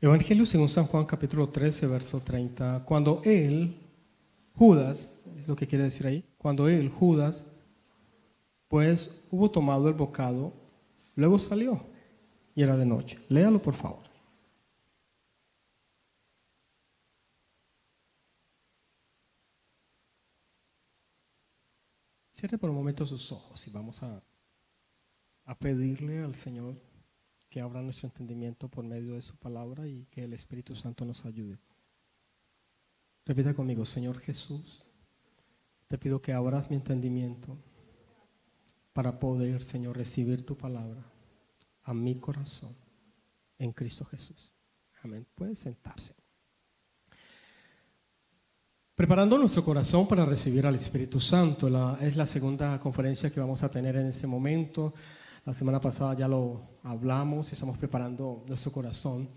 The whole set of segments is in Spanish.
Evangelio según San Juan capítulo 13, verso 30. Cuando él, Judas, es lo que quiere decir ahí, cuando él, Judas, pues hubo tomado el bocado, luego salió y era de noche. Léalo por favor. Cierre por un momento sus ojos y vamos a pedirle al Señor que abra nuestro entendimiento por medio de su palabra y que el Espíritu Santo nos ayude. Repita conmigo: Señor Jesús, te pido que abras mi entendimiento para poder, Señor, recibir tu palabra a mi corazón en Cristo Jesús. Amén. Puede sentarse. Preparando nuestro corazón para recibir al Espíritu Santo. Es la segunda conferencia que vamos a tener en ese momento. La semana pasada ya lo hablamos y estamos preparando nuestro corazón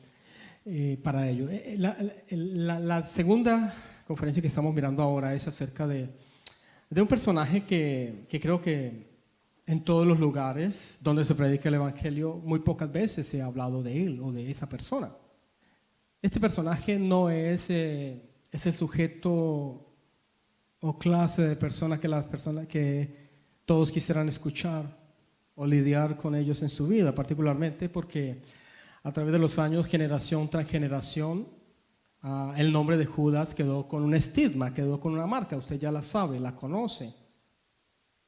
para ello. La segunda conferencia que estamos mirando ahora es acerca de un personaje que creo que en todos los lugares donde se predica el Evangelio muy pocas veces se ha hablado de él o de esa persona. Este personaje no es ese sujeto o clase de persona que todos quisieran escuchar o lidiar con ellos en su vida, particularmente porque a través de los años, generación tras generación, el nombre de Judas quedó con un estigma, quedó con una marca. Usted ya la sabe, la conoce.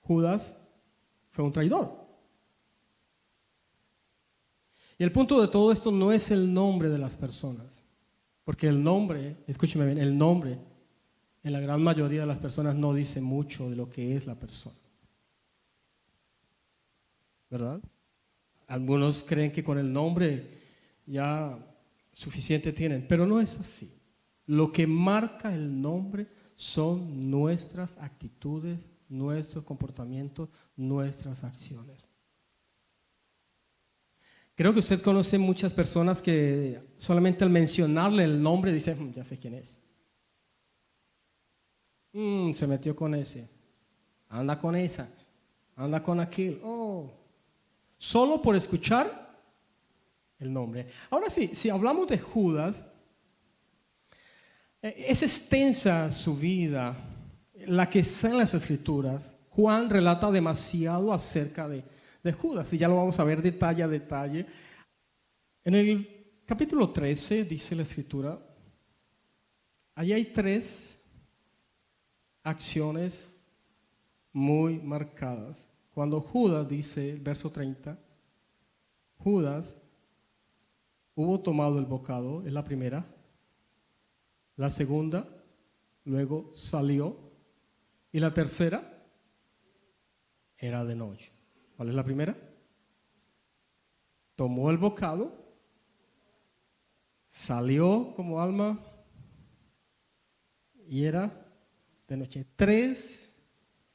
Judas fue un traidor. Y el punto de todo esto no es el nombre de las personas, porque el nombre, escúcheme bien, el nombre en la gran mayoría de las personas no dice mucho de lo que es la persona, ¿verdad? Algunos creen que con el nombre ya suficiente tienen, pero no es así. Lo que marca el nombre son nuestras actitudes, nuestros comportamientos, nuestras acciones. Creo que usted conoce muchas personas que solamente al mencionarle el nombre dicen, ya sé quién es. Se metió con ese, anda con esa, anda con aquel. Solo por escuchar el nombre. Ahora sí, si hablamos de Judas, es extensa su vida, la que está en las Escrituras. Juan relata demasiado acerca de Judas y ya lo vamos a ver detalle a detalle. En el capítulo 13 dice la Escritura, allí hay 3 acciones muy marcadas. Cuando Judas, dice el verso 30, Judas hubo tomado el bocado, es la primera. La segunda, luego salió. Y la tercera, era de noche. ¿Cuál es la primera? Tomó el bocado, salió como alma y era de noche. 3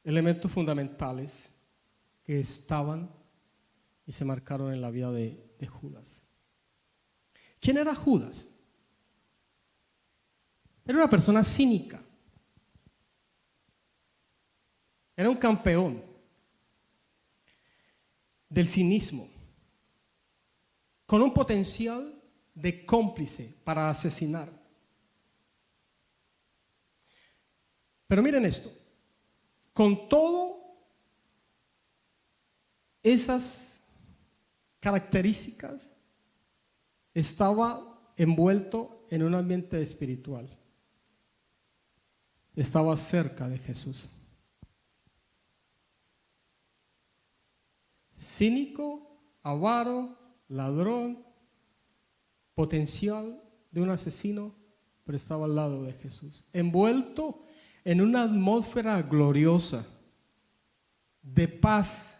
elementos fundamentales que estaban y se marcaron en la vida de Judas. ¿Quién era Judas? Era una persona cínica. Era un campeón del cinismo, con un potencial de cómplice para asesinar. Pero miren esto, con todo esas características, estaba envuelto en un ambiente espiritual. Estaba cerca de Jesús. Cínico, avaro, ladrón, potencial de un asesino, pero estaba al lado de Jesús, envuelto en una atmósfera gloriosa, de paz,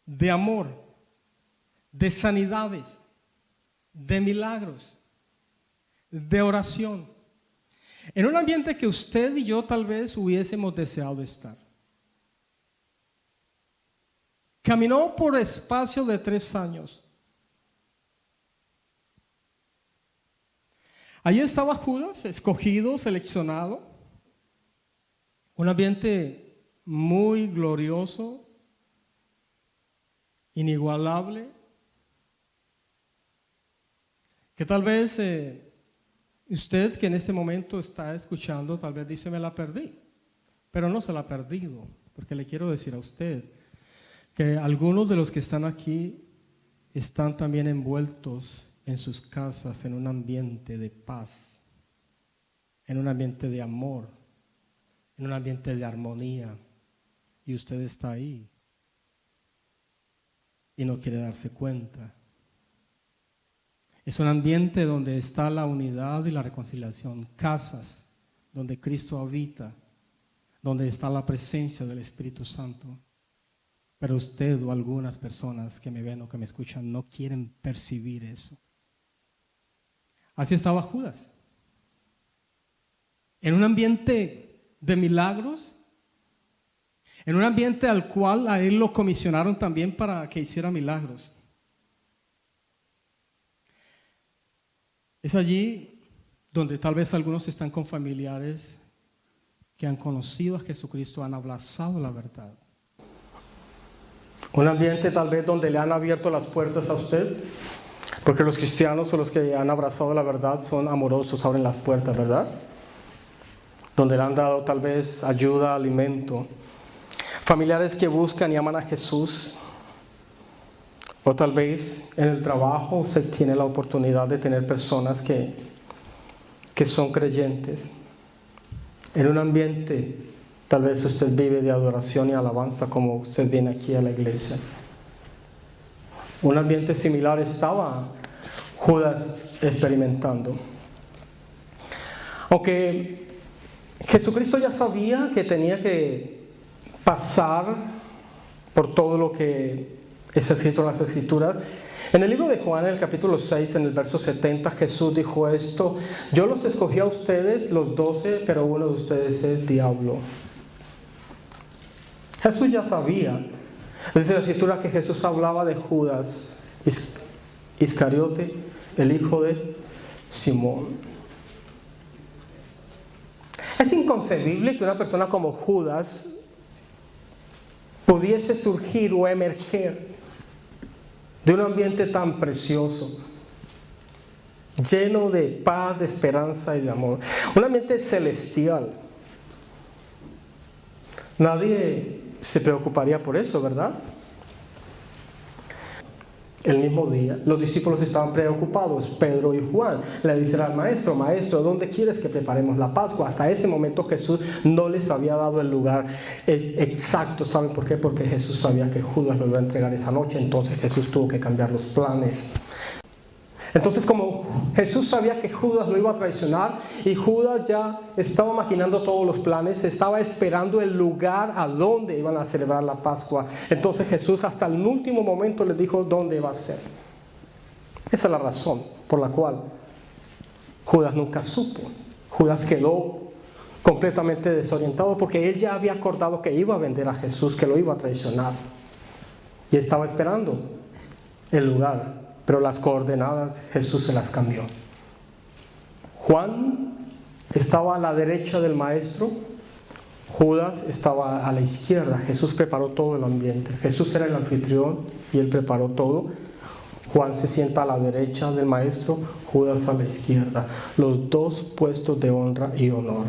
de amor, de sanidades, de milagros, de oración, en un ambiente que usted y yo tal vez hubiésemos deseado estar. Caminó por espacio de 3 años. Allí estaba Judas, escogido, seleccionado. Un ambiente muy glorioso, inigualable, Que tal vez usted que en este momento está escuchando, tal vez dice, me la perdí. Pero no se la ha perdido, porque le quiero decir a usted que algunos de los que están aquí están también envueltos en sus casas en un ambiente de paz, en un ambiente de amor, en un ambiente de armonía, y usted está ahí y no quiere darse cuenta. Es un ambiente donde está la unidad y la reconciliación, casas donde Cristo habita, donde está la presencia del Espíritu Santo. Pero usted o algunas personas que me ven o que me escuchan no quieren percibir eso. Así estaba Judas. En un ambiente de milagros, en un ambiente al cual a él lo comisionaron también para que hiciera milagros. Es allí donde tal vez algunos están con familiares que han conocido a Jesucristo, han abrazado la verdad. Un ambiente tal vez donde le han abierto las puertas a usted, porque los cristianos o los que han abrazado la verdad son amorosos, abren las puertas, ¿verdad? Donde le han dado tal vez ayuda, alimento. Familiares que buscan y aman a Jesús. O tal vez en el trabajo usted tiene la oportunidad de tener personas que son creyentes. En un ambiente, tal vez usted vive de adoración y alabanza como usted viene aquí a la iglesia. Un ambiente similar estaba Judas experimentando. Aunque Jesucristo ya sabía que tenía que pasar por todo lo que es escrito en las Escrituras. En el libro de Juan, en el capítulo 6, en el verso 70, Jesús dijo esto: yo los escogí a ustedes, los 12, pero uno de ustedes es el diablo. Jesús ya sabía. Dice la Escritura que Jesús hablaba de Judas Iscariote, el hijo de Simón. Es inconcebible que una persona como Judas pudiese surgir o emerger de un ambiente tan precioso, lleno de paz, de esperanza y de amor. Un ambiente celestial. Nadie se preocuparía por eso, ¿verdad? El mismo día, los discípulos estaban preocupados. Pedro y Juan le dicen al maestro: maestro, ¿dónde quieres que preparemos la Pascua? Hasta ese momento Jesús no les había dado el lugar exacto. ¿Saben por qué? Porque Jesús sabía que Judas lo iba a entregar esa noche. Entonces Jesús tuvo que cambiar los planes. Entonces, como Jesús sabía que Judas lo iba a traicionar y Judas ya estaba maquinando todos los planes, estaba esperando el lugar a donde iban a celebrar la Pascua. Entonces Jesús hasta el último momento les dijo dónde iba a ser. Esa es la razón por la cual Judas nunca supo. Judas quedó completamente desorientado porque él ya había acordado que iba a vender a Jesús, que lo iba a traicionar. Y estaba esperando el lugar. Pero las coordenadas Jesús se las cambió. Juan estaba a la derecha del maestro, Judas estaba a la izquierda. Jesús preparó todo el ambiente. Jesús era el anfitrión y él preparó todo. Juan se sienta a la derecha del maestro, Judas a la izquierda. Los dos puestos de honra y honor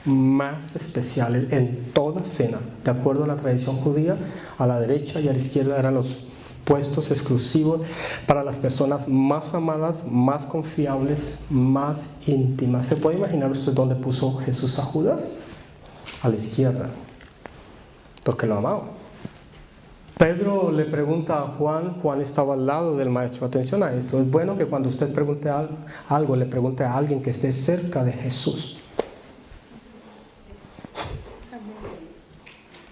más especiales en toda cena. De acuerdo a la tradición judía, a la derecha y a la izquierda eran los puestos exclusivos para las personas más amadas, más confiables, más íntimas. ¿Se puede imaginar usted dónde puso Jesús a Judas? A la izquierda, porque lo amaba. Pedro le pregunta a Juan, Juan estaba al lado del maestro. Atención a esto, es bueno que cuando usted pregunte algo, le pregunte a alguien que esté cerca de Jesús.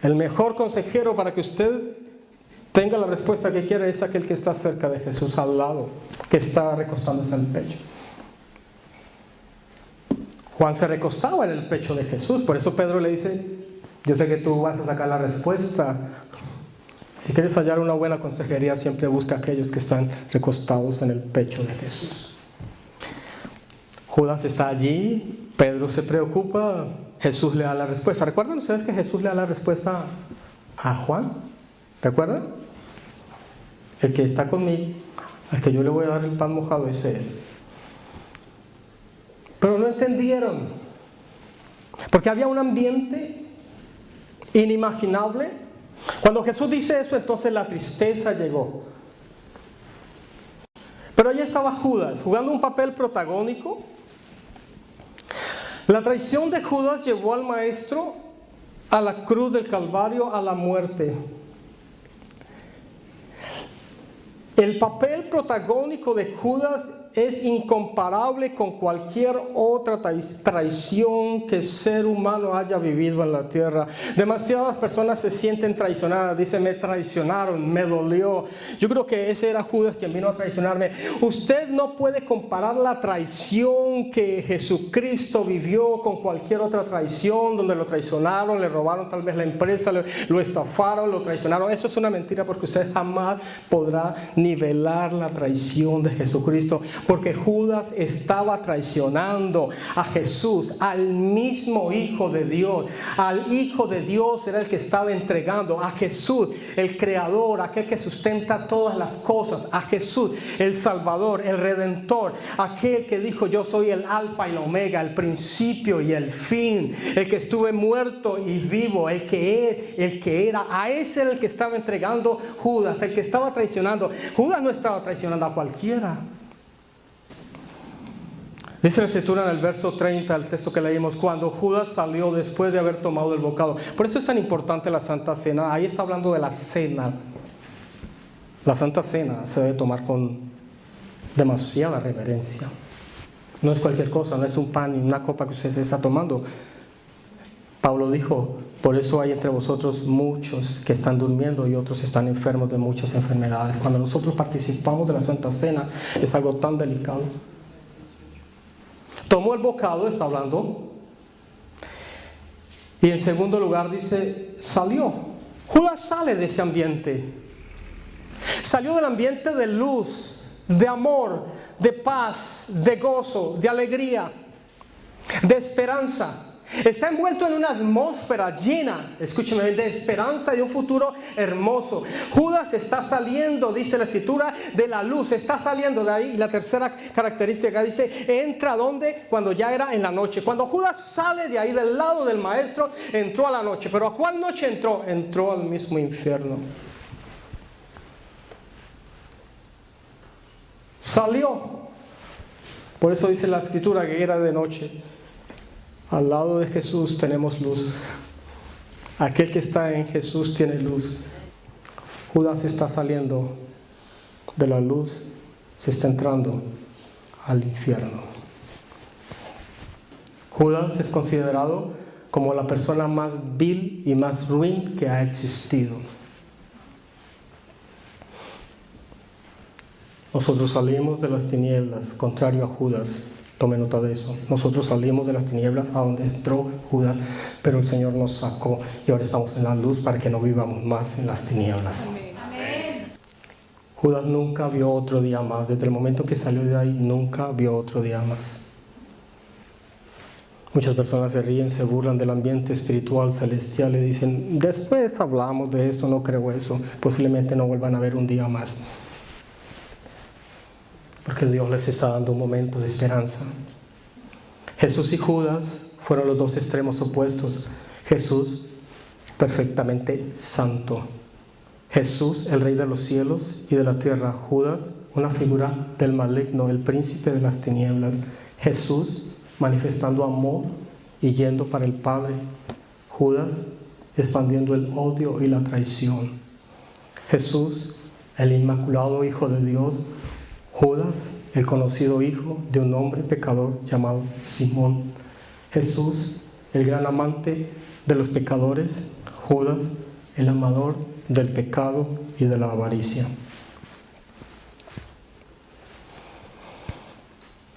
El mejor consejero para que usted tenga la respuesta que quiere es aquel que está cerca de Jesús, al lado, que está recostándose en el pecho. Juan se recostaba en el pecho de Jesús, por eso Pedro le dice: yo sé que tú vas a sacar la respuesta. Si quieres hallar una buena consejería, siempre busca a aquellos que están recostados en el pecho de Jesús. Judas está allí, Pedro se preocupa, Jesús le da la respuesta. ¿Recuerdan ustedes que Jesús le da la respuesta a Juan? ¿Recuerdan? El que está conmigo, al que yo le voy a dar el pan mojado, ese es. Pero no entendieron, porque había un ambiente inimaginable. Cuando Jesús dice eso, entonces la tristeza llegó. Pero allí estaba Judas, jugando un papel protagónico. La traición de Judas llevó al Maestro a la cruz del Calvario, a la muerte. El papel protagónico de Judas es incomparable con cualquier otra traición que el ser humano haya vivido en la tierra. Demasiadas personas se sienten traicionadas. Dicen, me traicionaron, me dolió. Yo creo que ese era Judas quien vino a traicionarme. Usted no puede comparar la traición que Jesucristo vivió con cualquier otra traición, donde lo traicionaron, le robaron tal vez la empresa, lo estafaron, lo traicionaron. Eso es una mentira, porque usted jamás podrá nivelar la traición de Jesucristo. Porque Judas estaba traicionando a Jesús, al mismo Hijo de Dios. Al Hijo de Dios era el que estaba entregando. A Jesús, el Creador, aquel que sustenta todas las cosas. A Jesús, el Salvador, el Redentor. Aquel que dijo, yo soy el Alfa y la Omega, el principio y el fin. El que estuve muerto y vivo, el que era. A ese era el que estaba entregando Judas, el que estaba traicionando. Judas no estaba traicionando a cualquiera. Dice la Escritura en el verso 30, el texto que leímos, cuando Judas salió después de haber tomado el bocado. Por eso es tan importante la Santa Cena. Ahí está hablando de la cena. La Santa Cena se debe tomar con demasiada reverencia. No es cualquier cosa, no es un pan ni una copa que usted se está tomando. Pablo dijo, por eso hay entre vosotros muchos que están durmiendo y otros están enfermos de muchas enfermedades. Cuando nosotros participamos de la Santa Cena es algo tan delicado. Tomó el bocado, está hablando. Y en segundo lugar dice, salió. Judas sale de ese ambiente. Salió del ambiente de luz, de amor, de paz, de gozo, de alegría, de esperanza. Está envuelto en una atmósfera llena, escúcheme, de esperanza y de un futuro hermoso. Judas está saliendo, dice la Escritura, de la luz, está saliendo de ahí. Y la tercera característica dice, entra ¿dónde? Cuando ya era en la noche. Cuando Judas sale de ahí del lado del Maestro, entró a la noche. ¿Pero a cuál noche entró? Entró al mismo infierno. Salió. Por eso dice la Escritura que era de noche. Al lado de Jesús tenemos luz. Aquel que está en Jesús tiene luz. Judas está saliendo de la luz, se está entrando al infierno. Judas es considerado como la persona más vil y más ruin que ha existido. Nosotros salimos de las tinieblas, contrario a Judas. Tome nota de eso. Nosotros salimos de las tinieblas a donde entró Judas, pero el Señor nos sacó y ahora estamos en la luz para que no vivamos más en las tinieblas. Amén. Judas nunca vio otro día más. Desde el momento que salió de ahí, nunca vio otro día más. Muchas personas se ríen, se burlan del ambiente espiritual celestial y dicen, después hablamos de esto, no creo eso. Posiblemente no vuelvan a ver un día más. Porque Dios les está dando un momento de esperanza. Jesús y Judas fueron los dos extremos opuestos. Jesús, perfectamente santo. Jesús, el Rey de los cielos y de la tierra. Judas, una figura del maligno, el príncipe de las tinieblas. Jesús, manifestando amor y yendo para el Padre. Judas, expandiendo el odio y la traición. Jesús, el inmaculado Hijo de Dios. Judas, el conocido hijo de un hombre pecador llamado Simón. Jesús, el gran amante de los pecadores. Judas, el amador del pecado y de la avaricia.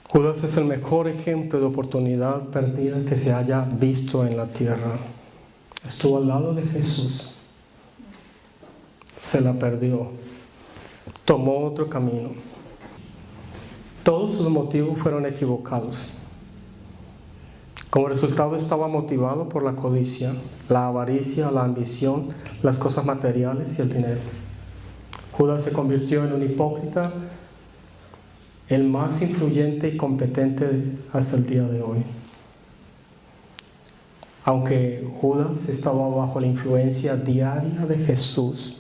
Judas es el mejor ejemplo de oportunidad perdida que se haya visto en la tierra. Estuvo al lado de Jesús, se la perdió, tomó otro camino. Todos sus motivos fueron equivocados. Como resultado estaba motivado por la codicia, la avaricia, la ambición, las cosas materiales y el dinero. Judas se convirtió en un hipócrita, el más influyente y competente hasta el día de hoy. Aunque Judas estaba bajo la influencia diaria de Jesús,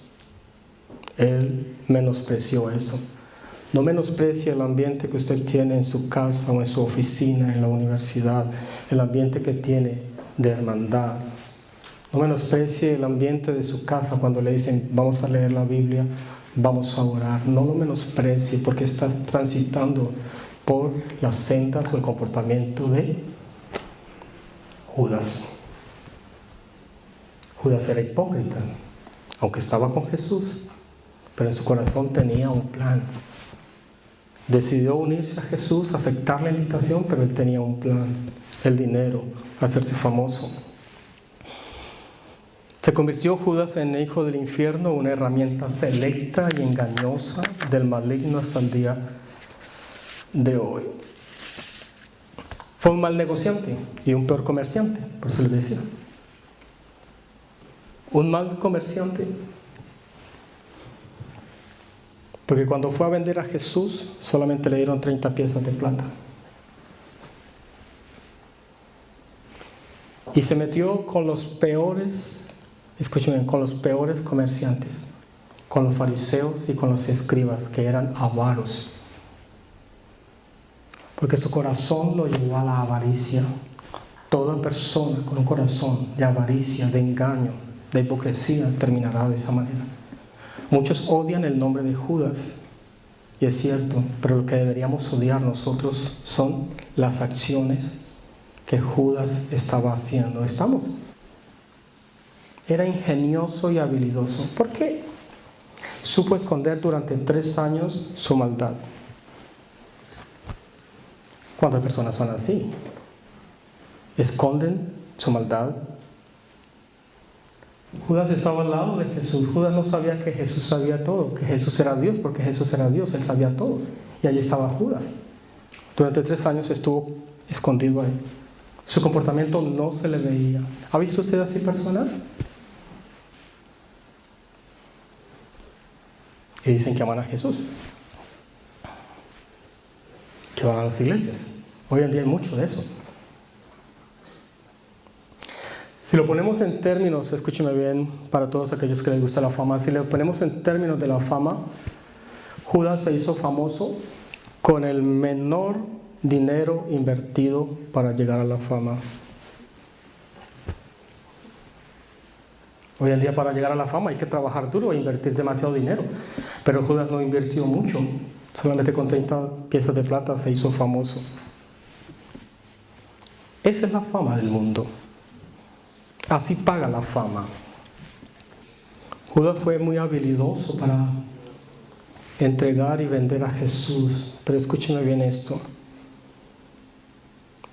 él menospreció eso. No menosprecie el ambiente que usted tiene en su casa o en su oficina, en la universidad, el ambiente que tiene de hermandad. No menosprecie el ambiente de su casa cuando le dicen vamos a leer la Biblia, vamos a orar. No lo menosprecie porque estás transitando por las sendas o el comportamiento de Judas. Judas era hipócrita, aunque estaba con Jesús, pero en su corazón tenía un plan. Decidió unirse a Jesús, aceptar la invitación, pero él tenía un plan: el dinero, hacerse famoso. Se convirtió Judas en hijo del infierno, una herramienta selecta y engañosa del maligno hasta el día de hoy. Fue un mal negociante y un peor comerciante, por eso les decía. Un mal comerciante. Porque cuando fue a vender a Jesús, solamente le dieron 30 piezas de plata. Y se metió con los peores, escúchenme, con los peores comerciantes, con los fariseos y con los escribas, que eran avaros. Porque su corazón lo llevó a la avaricia. Toda persona con un corazón de avaricia, de engaño, de hipocresía, terminará de esa manera. Muchos odian el nombre de Judas, y es cierto, pero lo que deberíamos odiar nosotros son las acciones que Judas estaba haciendo. ¿Estamos? Era ingenioso y habilidoso. ¿Por qué? Supo esconder durante 3 años su maldad. ¿Cuántas personas son así? Esconden su maldad. Judas estaba al lado de Jesús. Judas no sabía que Jesús sabía todo, que Jesús era Dios, porque Jesús era Dios, él sabía todo. Y allí estaba Judas. Durante 3 años estuvo escondido ahí. Su comportamiento no se le veía. ¿Ha visto usted así personas? Y dicen que aman a Jesús, que van a las iglesias. Hoy en día hay mucho de eso. Si lo ponemos en términos, escúcheme bien, para todos aquellos que les gusta la fama, si lo ponemos en términos de la fama, Judas se hizo famoso con el menor dinero invertido para llegar a la fama. Hoy en día para llegar a la fama hay que trabajar duro e invertir demasiado dinero, pero Judas no invirtió mucho, solamente con 30 piezas de plata se hizo famoso. Esa es la fama del mundo. Así paga la fama. Judas fue muy habilidoso para entregar y vender a Jesús, pero escúchenme bien esto.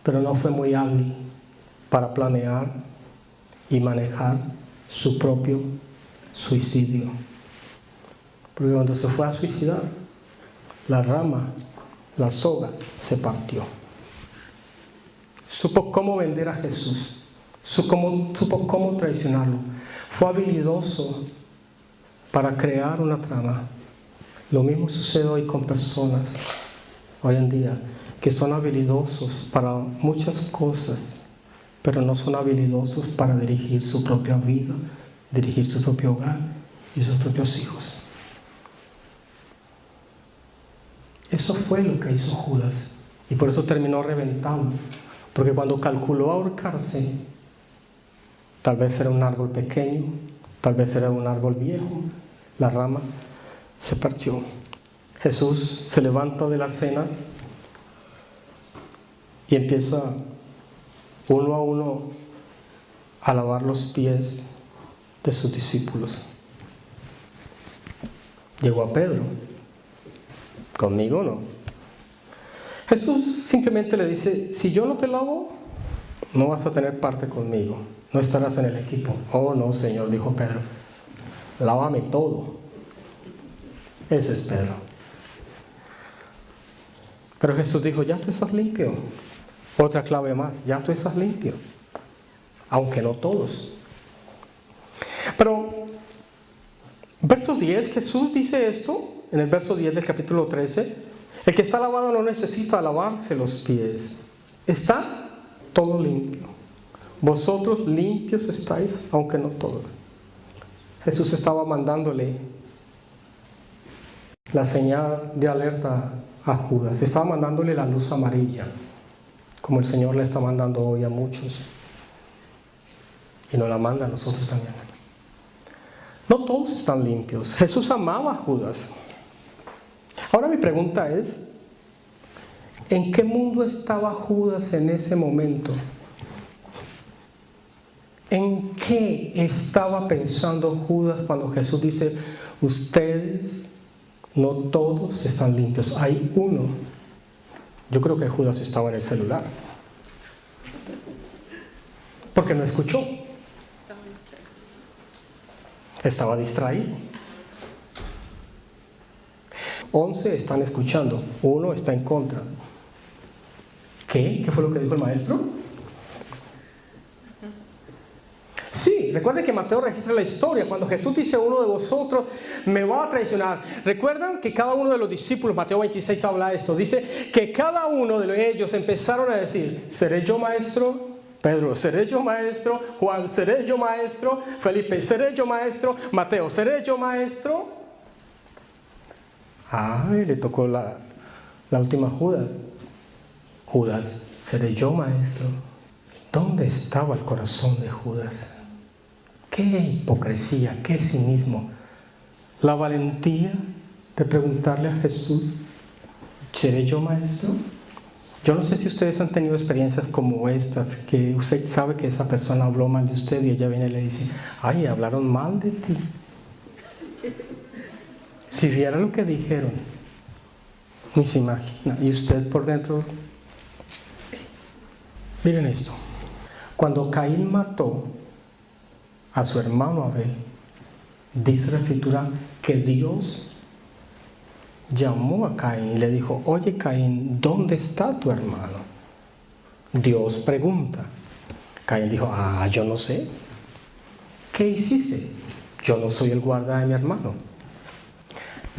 Pero no fue muy hábil para planear y manejar su propio suicidio. Porque cuando se fue a suicidar, la rama, la soga, se partió. Supo cómo vender a Jesús. Supo cómo traicionarlo. Fue habilidoso para crear una trama. Lo mismo sucede hoy con personas, hoy en día, que son habilidosos para muchas cosas, pero no son habilidosos para dirigir su propia vida, dirigir su propio hogar y sus propios hijos. Eso fue lo que hizo Judas, y por eso terminó reventado, porque cuando calculó ahorcarse, tal vez era un árbol pequeño, tal vez era un árbol viejo, la rama se partió. Jesús se levanta de la cena y empieza uno a uno a lavar los pies de sus discípulos. Llegó a Pedro. Conmigo no. Jesús simplemente le dice: si yo no te lavo, no vas a tener parte conmigo, no estarás en el equipo. Oh no, Señor, dijo Pedro, lávame todo. Ese es Pedro. Pero Jesús dijo: ya tú estás limpio. Otra clave más: ya tú estás limpio, aunque no todos. Pero verso 10, Jesús dice esto, en el verso 10 del capítulo 13, El que está lavado no necesita lavarse los pies. Está todo limpio. Vosotros limpios estáis, aunque no todos. Jesús estaba mandándole la señal de alerta a Judas. Estaba mandándole la luz amarilla, como el Señor le está mandando hoy a muchos. Y nos la manda a nosotros también. No todos están limpios. Jesús amaba a Judas. Ahora mi pregunta es, ¿en qué mundo estaba Judas en ese momento? ¿En qué estaba pensando Judas cuando Jesús dice, ustedes no todos están limpios, hay uno? Yo creo que Judas estaba en el celular, porque no escuchó. Estaba distraído. 11 están escuchando, uno está en contra. ¿Qué? ¿Qué fue lo que dijo el maestro? Sí, recuerden que Mateo registra la historia. Cuando Jesús dice, uno de vosotros me va a traicionar. Recuerdan que cada uno de los discípulos, Mateo 26 habla de esto. Dice que cada uno de ellos empezaron a decir, ¿seré yo maestro? Pedro, ¿seré yo maestro? Juan, ¿seré yo maestro? Felipe, ¿seré yo maestro? Mateo, ¿seré yo maestro? Ay, le tocó la última Judas. Judas, ¿seré yo maestro? ¿Dónde estaba el corazón de Judas? ¡Qué hipocresía, qué cinismo! La valentía de preguntarle a Jesús, ¿seré yo maestro? Yo no sé si ustedes han tenido experiencias como estas, que usted sabe que esa persona habló mal de usted y ella viene y le dice, ¡ay, hablaron mal de ti! Si viera lo que dijeron, ni se imagina. Y usted por dentro, miren esto. Cuando Caín mató a su hermano Abel, dice la Escritura que Dios llamó a Caín y le dijo, oye Caín, ¿dónde está tu hermano? Dios pregunta. Caín dijo, yo no sé. ¿Qué hiciste? Yo no soy el guarda de mi hermano.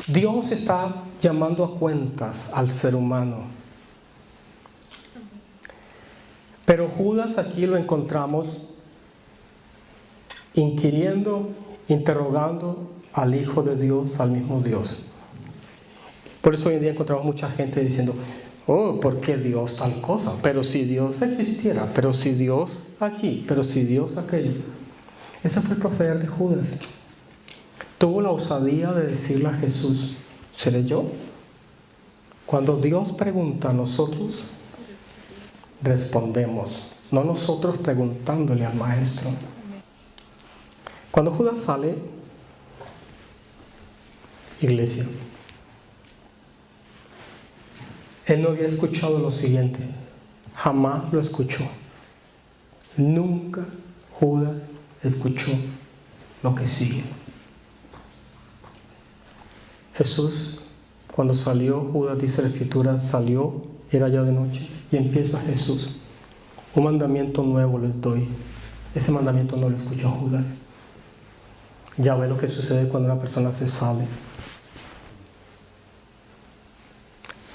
Dios está llamando a cuentas al ser humano. Pero Judas aquí lo encontramos inquiriendo, interrogando al Hijo de Dios, al mismo Dios. Por eso hoy en día encontramos mucha gente diciendo, ¿por qué Dios tal cosa? Pero si Dios existiera, pero si Dios aquí, pero si Dios aquello. Ese fue el proceder de Judas. Tuvo la osadía de decirle a Jesús, ¿seré yo? Cuando Dios pregunta, nosotros respondemos, no nosotros preguntándole al Maestro. Cuando Judas sale, iglesia, él no había escuchado lo siguiente, jamás lo escuchó. Nunca Judas escuchó lo que sigue. Jesús, cuando salió, Judas, dice la Escritura, salió, era ya de noche, y empieza Jesús. Un mandamiento nuevo les doy. Ese mandamiento no lo escuchó Judas. Ya ve lo que sucede cuando una persona se sale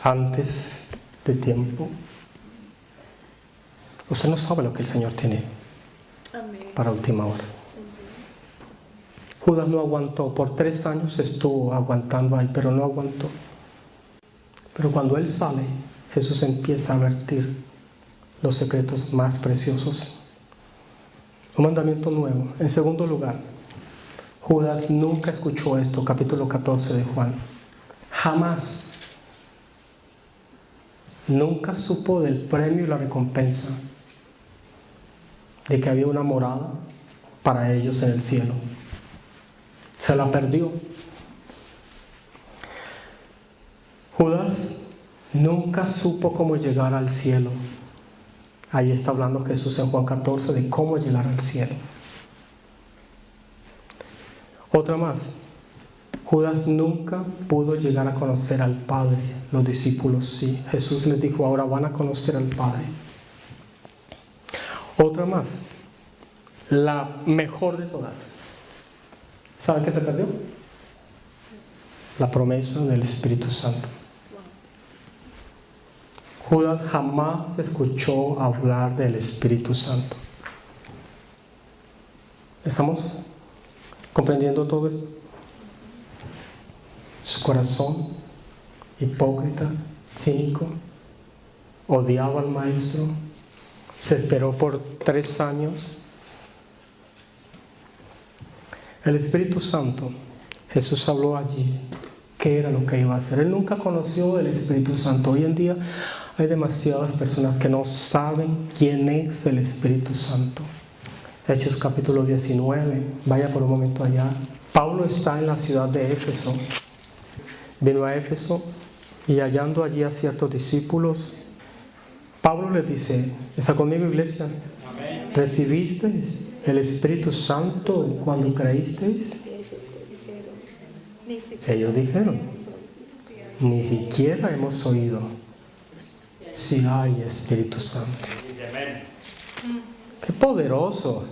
antes de tiempo. Usted no sabe lo que el Señor tiene para última hora. Judas no aguantó, por 3 años estuvo aguantando ahí, pero no aguantó. Pero cuando él sale, Jesús empieza a vertir los secretos más preciosos. Un mandamiento nuevo. En segundo lugar, Judas nunca escuchó esto, capítulo 14 de Juan. Jamás. Nunca supo del premio y la recompensa de que había una morada para ellos en el cielo. Se la perdió. Judas nunca supo cómo llegar al cielo. Ahí está hablando Jesús en Juan 14 de cómo llegar al cielo. Otra más. Judas nunca pudo llegar a conocer al Padre. Los discípulos sí. Jesús les dijo, ahora van a conocer al Padre. Otra más. La mejor de todas. ¿Saben qué se perdió? La promesa del Espíritu Santo. Judas jamás escuchó hablar del Espíritu Santo. ¿Estamos comprendiendo todo esto? Su corazón hipócrita, cínico, odiaba al maestro, se esperó por 3 años. El Espíritu Santo, Jesús habló allí qué era lo que iba a hacer. Él nunca conoció el Espíritu Santo. Hoy en día hay demasiadas personas que no saben quién es el Espíritu Santo. Hechos capítulo 19, vaya por un momento allá. Pablo está en la ciudad de Éfeso. Vino a Éfeso y hallando allí a ciertos discípulos, Pablo les dice, ¿está conmigo, iglesia? Amén. ¿Recibisteis el Espíritu Santo cuando creísteis? Ellos dijeron, ni siquiera hemos oído si hay Espíritu Santo. ¡Qué poderoso!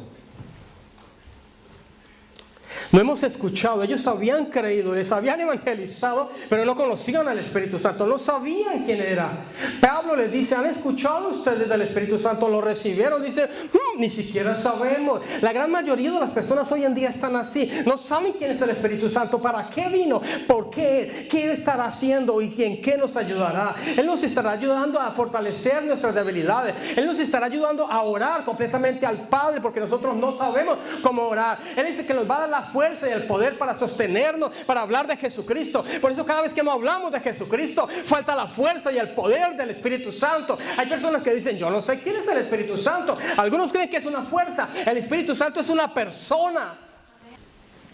No hemos escuchado, ellos habían creído, les habían evangelizado, pero no conocían al Espíritu Santo, no sabían quién era. Pablo les dice, ¿han escuchado ustedes del Espíritu Santo? ¿Lo recibieron? Dicen, ni siquiera sabemos. La gran mayoría de las personas hoy en día están así, no saben quién es el Espíritu Santo, para qué vino, por qué, qué estará haciendo y en qué nos ayudará. Él nos estará ayudando a fortalecer nuestras debilidades, Él nos estará ayudando a orar completamente al Padre, porque nosotros no sabemos cómo orar. Él dice que nos va a dar la fuerza y el poder para sostenernos, para hablar de Jesucristo. Por eso cada vez que no hablamos de Jesucristo, falta la fuerza y el poder del Espíritu Santo. Hay personas que dicen, yo no sé quién es el Espíritu Santo. Algunos creen que es una fuerza. El Espíritu Santo es una persona.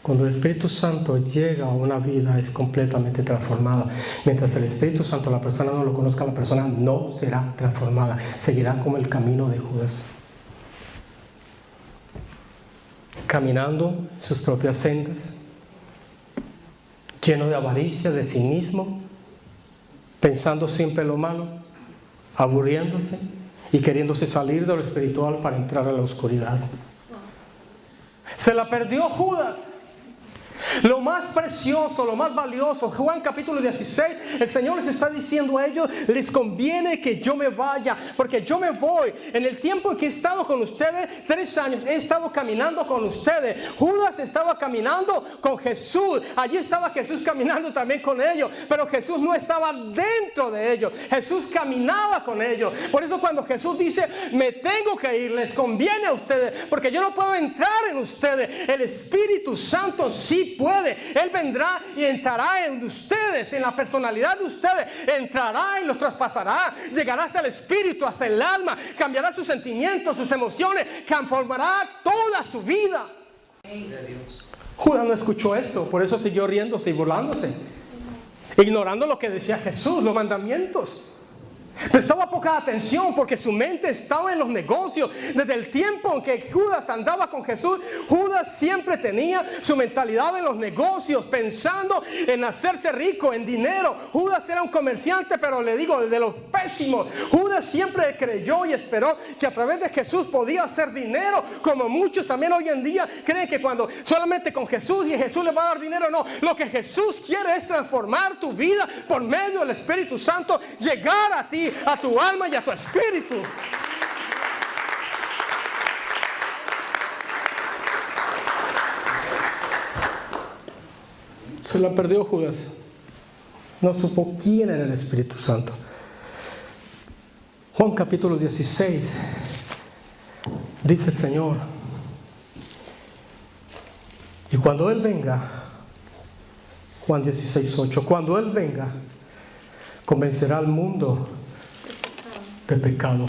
Cuando el Espíritu Santo llega a una vida, es completamente transformada. Mientras el Espíritu Santo, la persona no lo conozca, la persona no será transformada. Seguirá como el camino de Judas, caminando en sus propias sendas, lleno de avaricia, de cinismo, pensando siempre lo malo, aburriéndose y queriéndose salir de lo espiritual para entrar a la oscuridad. Se la perdió Judas. Lo más precioso, lo más valioso. Juan capítulo 16, el Señor les está diciendo a ellos, les conviene que yo me vaya, porque yo me voy. En el tiempo en que he estado con ustedes, 3 años, he estado caminando con ustedes. Judas estaba caminando con Jesús. Allí estaba Jesús caminando también con ellos, pero Jesús no estaba dentro de ellos. Jesús caminaba con ellos. Por eso cuando Jesús dice, me tengo que ir, les conviene a ustedes, porque yo no puedo entrar en ustedes. El Espíritu Santo sí puede. Él vendrá y entrará en ustedes, en la personalidad de ustedes, entrará y los traspasará, llegará hasta el espíritu, hasta el alma, cambiará sus sentimientos, sus emociones, transformará toda su vida. Judas no escuchó esto, por eso siguió riéndose y burlándose, ignorando lo que decía Jesús, los mandamientos. Prestaba poca atención porque su mente estaba en los negocios. Desde el tiempo en que Judas andaba con Jesús, Judas siempre tenía su mentalidad en los negocios, pensando en hacerse rico, en dinero. Judas era un comerciante, pero le digo, de los pésimos. Judas siempre creyó y esperó que a través de Jesús podía hacer dinero, como muchos también hoy en día creen que cuando solamente con Jesús y Jesús le va a dar dinero. No, lo que Jesús quiere es transformar tu vida por medio del Espíritu Santo, llegar a ti, a tu alma y a tu espíritu. Se la perdió Judas. No supo quién era el Espíritu Santo. Juan capítulo 16 dice el Señor, y cuando Él venga, Juan 16:8, cuando Él venga, convencerá al mundo de pecado.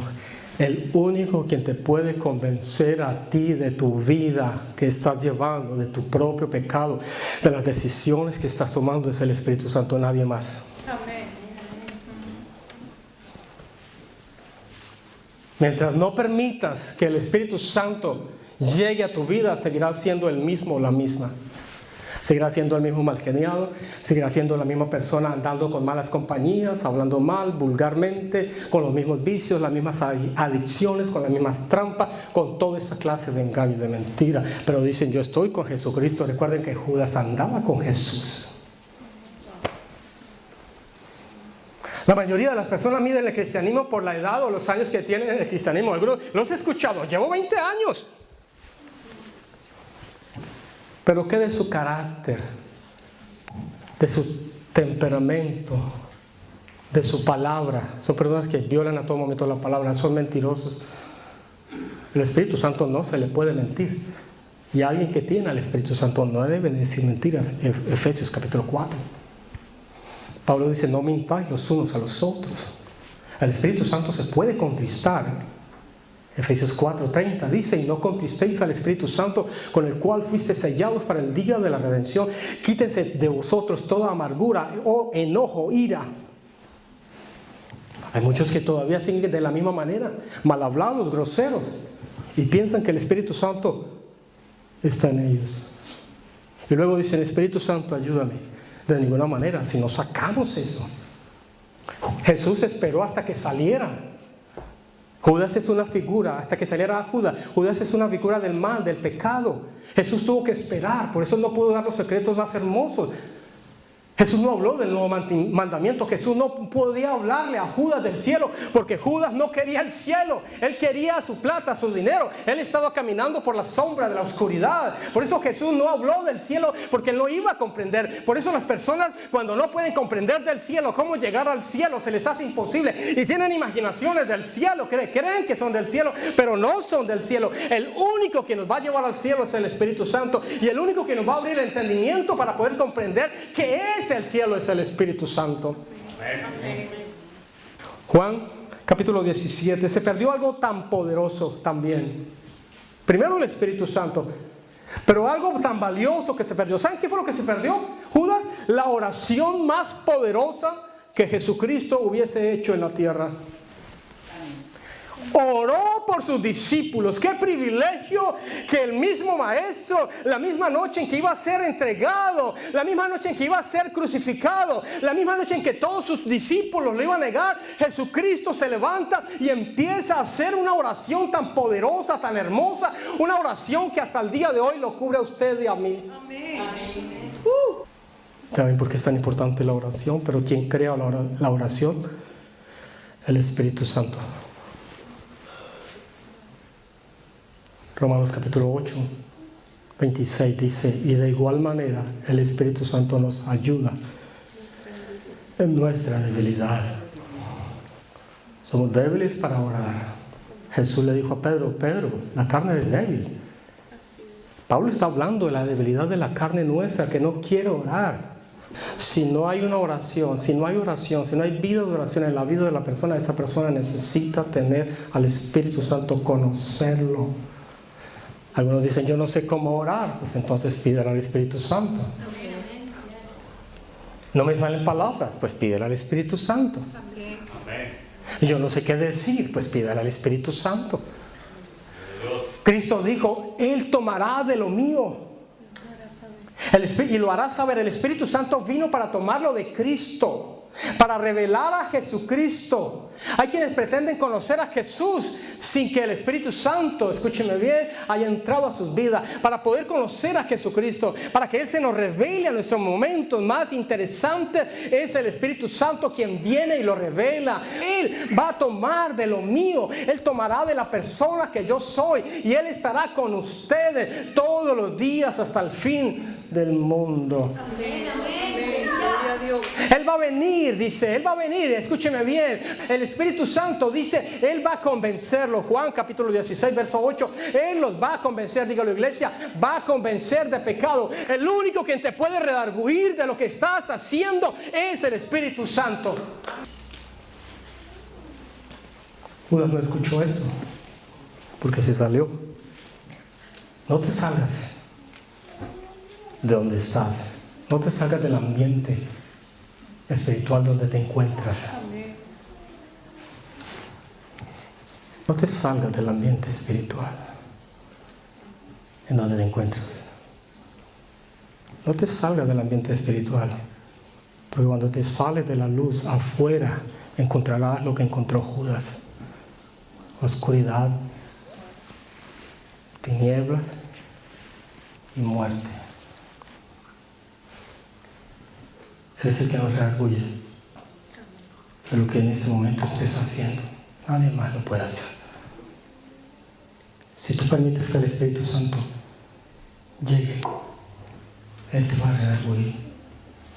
El único quien te puede convencer a ti de tu vida que estás llevando, de tu propio pecado, de las decisiones que estás tomando, es el Espíritu Santo, nadie más. Amén. Mientras no permitas que el Espíritu Santo llegue a tu vida, seguirás siendo el mismo o la misma. Seguirá siendo el mismo malgeniado, seguirá siendo la misma persona andando con malas compañías, hablando mal, vulgarmente, con los mismos vicios, las mismas adicciones, con las mismas trampas, con toda esa clase de engaño y de mentira. Pero dicen, yo estoy con Jesucristo. Recuerden que Judas andaba con Jesús. La mayoría de las personas miden el cristianismo por la edad o los años que tienen en el cristianismo. Algunos los he escuchado, llevo 20 años. Pero ¿qué de su carácter? De su temperamento, de su palabra. Son personas que violan a todo momento la palabra, son mentirosos. El Espíritu Santo no se le puede mentir. Y alguien que tiene al Espíritu Santo no debe decir mentiras. Efesios capítulo 4. Pablo dice, no mintáis los unos a los otros. El Espíritu Santo se puede contristar. Efesios 4:30 dice, y no contristéis al Espíritu Santo, con el cual fuiste sellados para el día de la redención. Quítense de vosotros toda amargura, o enojo, ira. Hay muchos que todavía siguen de la misma manera, mal hablados, groseros, y piensan que el Espíritu Santo está en ellos. Y luego dicen, Espíritu Santo, ayúdame. De ninguna manera, si no sacamos eso. Jesús esperó hasta que saliera. Judas es una figura, hasta que saliera Judas. Judas es una figura del mal, del pecado. Jesús tuvo que esperar, por eso no pudo dar los secretos más hermosos. Jesús no habló del nuevo mandamiento. Jesús no podía hablarle a Judas del cielo, porque Judas no quería el cielo. Él quería su plata, su dinero. Él estaba caminando por la sombra de la oscuridad. Por eso Jesús no habló del cielo, porque él no iba a comprender. Por eso las personas, cuando no pueden comprender del cielo, cómo llegar al cielo, se les hace imposible. Y tienen imaginaciones del cielo, creen que son del cielo, pero no son del cielo. El único que nos va a llevar al cielo es el Espíritu Santo. Y el único que nos va a abrir el entendimiento para poder comprender qué es el cielo es el Espíritu Santo. Juan capítulo 17. Se perdió algo tan poderoso también. Primero el Espíritu Santo, pero algo tan valioso que se perdió. ¿Saben qué fue lo que se perdió? Judas, la oración más poderosa que Jesucristo hubiese hecho en la tierra. Oró por sus discípulos. Qué privilegio que el mismo maestro, la misma noche en que iba a ser entregado, la misma noche en que iba a ser crucificado, la misma noche en que todos sus discípulos le iban a negar, Jesucristo se levanta y empieza a hacer una oración tan poderosa, tan hermosa, una oración que hasta el día de hoy lo cubre a usted y a mí. Amén. ¿Saben por qué es tan importante la oración? Pero ¿quién crea la oración? El Espíritu Santo. Romanos capítulo 8, 26 dice, y de igual manera el Espíritu Santo nos ayuda en nuestra debilidad. Somos débiles para orar. Jesús le dijo a Pedro, Pedro, la carne es débil. Pablo está hablando de la debilidad de la carne nuestra, que no quiere orar. Si no hay una oración, si no hay vida de oración en la vida de la persona, esa persona necesita tener al Espíritu Santo, conocerlo. Algunos dicen, yo no sé cómo orar, pues entonces pídele al Espíritu Santo. No me salen palabras, pues pídele al Espíritu Santo. Yo no sé qué decir, pues pídele al Espíritu Santo. Cristo dijo, Él tomará de lo mío. Y lo hará saber. El Espíritu Santo vino para tomarlo de Cristo, para revelar a Jesucristo. Hay quienes pretenden conocer a Jesús sin que el Espíritu Santo, escúcheme bien, haya entrado a sus vidas. Para poder conocer a Jesucristo, para que Él se nos revele a nuestros momentos más interesantes, es el Espíritu Santo quien viene y lo revela. Él va a tomar de lo mío, Él tomará de la persona que yo soy, y Él estará con ustedes todos los días hasta el fin del mundo. Amén, amén. Él va a venir, dice, Él va a venir, escúcheme bien. El Espíritu Santo dice, Él va a convencerlos. Juan capítulo 16, verso 8. Él los va a convencer, dígalo iglesia, va a convencer de pecado. El único que te puede redarguir de lo que estás haciendo es el Espíritu Santo. Judas no escuchó eso, porque se salió. No te salgas de donde estás. No te salgas del ambiente espiritual donde te encuentras. No te salgas del ambiente espiritual en donde te encuentras. No te salgas del ambiente espiritual, porque cuando te sales de la luz afuera encontrarás lo que encontró Judas: oscuridad, tinieblas y muerte. Es el que nos redarguye. de lo que en este momento estés haciendo. Nadie más lo puede hacer. Si tú permites que el Espíritu Santo llegue, Él te va a redarguir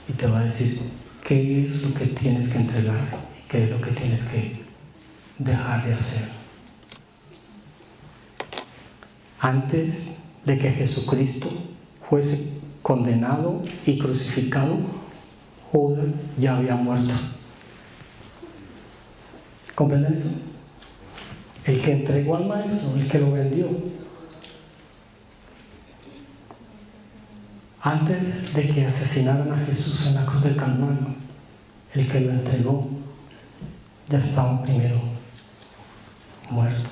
y te va a decir qué es lo que tienes que entregar y qué es lo que tienes que dejar de hacer. Antes de que Jesucristo fuese condenado y crucificado, Judas ya había muerto. ¿Comprenden eso? El que entregó al maestro, el que lo vendió, antes de que asesinaran a Jesús en la cruz del Calvario, el que lo entregó ya estaba primero muerto.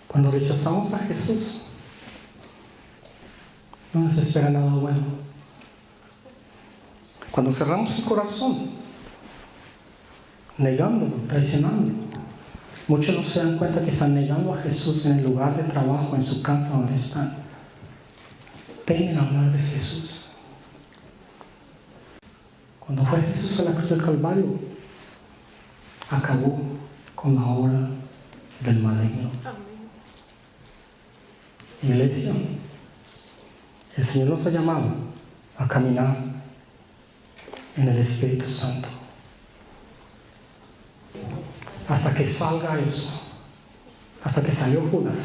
Cuando rechazamos a Jesús, no nos espera nada bueno. Cuando cerramos el corazón, negándolo, traicionándolo, muchos no se dan cuenta que están negando a Jesús en el lugar de trabajo, en su casa donde están. Temen hablar de Jesús. Cuando fue Jesús a la cruz del Calvario, acabó con la obra del maligno. Iglesia, el Señor nos ha llamado a caminar en el Espíritu Santo. Hasta que salga eso, hasta que salió Judas,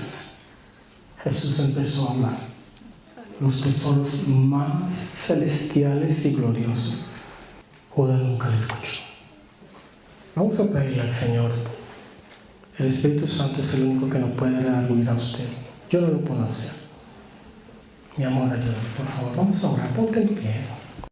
Jesús empezó a hablar los tesoros más celestiales y gloriosos. Judas nunca le escuchó. Vamos a pedirle al Señor. El Espíritu Santo es el único que nos puede redarguir a usted. Yo no lo puedo hacer. Mi amor, ayúdame, por favor. Vamos a orar. Ponte en pie.